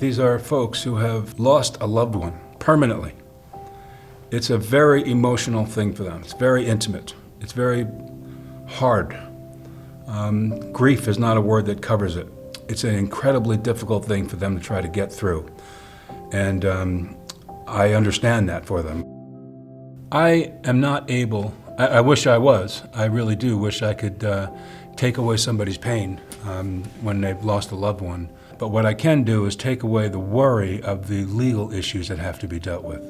These are folks who have lost a loved one permanently. It's a very emotional thing for them. It's very intimate. It's very hard. Grief is not a word that covers it. It's an incredibly difficult thing for them to try to get through. And I understand that for them. I am not able, I wish I was, I really do wish I could take away somebody's pain when they've lost a loved one. But what I can do is take away the worry of the legal issues that have to be dealt with,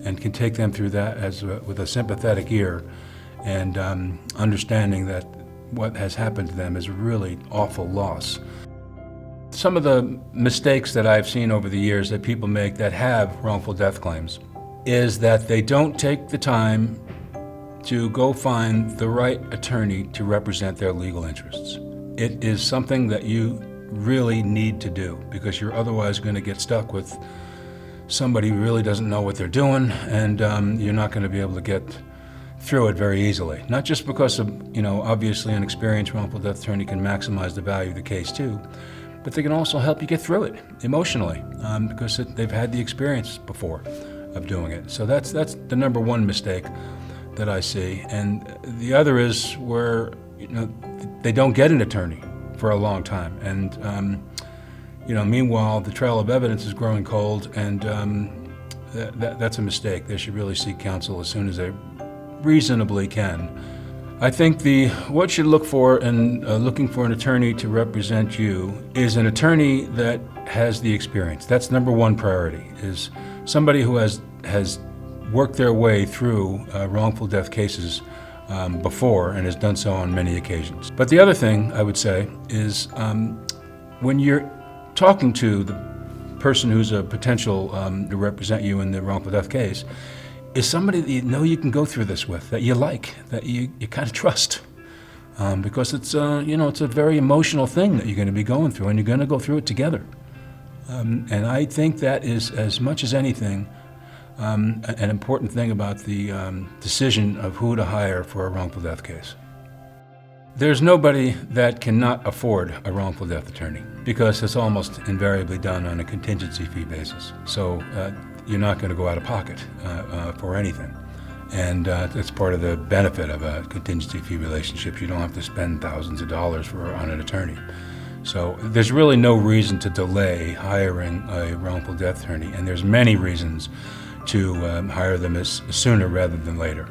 and can take them through that with a sympathetic ear and understanding that what has happened to them is a really awful loss. Some of the mistakes that I've seen over the years that people make that have wrongful death claims is that they don't take the time to go find the right attorney to represent their legal interests. It is something that you really need to do, because you're otherwise going to get stuck with somebody who really doesn't know what they're doing, and you're not going to be able to get through it very easily. Not just because of, obviously an experienced wrongful death attorney can maximize the value of the case too, but they can also help you get through it emotionally, because they've had the experience before of doing it. So that's the number one mistake that I see. And the other is where they don't get an attorney for a long time, and meanwhile the trail of evidence is growing cold, and that's a mistake. They should really seek counsel as soon as they reasonably can. I think what you look for in looking for an attorney to represent you is an attorney that has the experience. That's number one priority, is somebody who has worked their way through wrongful death cases before and has done so on many occasions. But the other thing I would say is when you're talking to the person who's a potential to represent you in the wrongful death case, is somebody that you can go through this with, that you like, that you kind of trust, because it's it's a very emotional thing that you're going to be going through, and you're going to go through it together. And I think that is, as much as anything, an important thing about the decision of who to hire for a wrongful death case. There's nobody that cannot afford a wrongful death attorney, because it's almost invariably done on a contingency fee basis. So you're not going to go out of pocket for anything. And that's part of the benefit of a contingency fee relationship. You don't have to spend thousands of dollars on an attorney. So there's really no reason to delay hiring a wrongful death attorney, and there's many reasons to hire them sooner rather than later.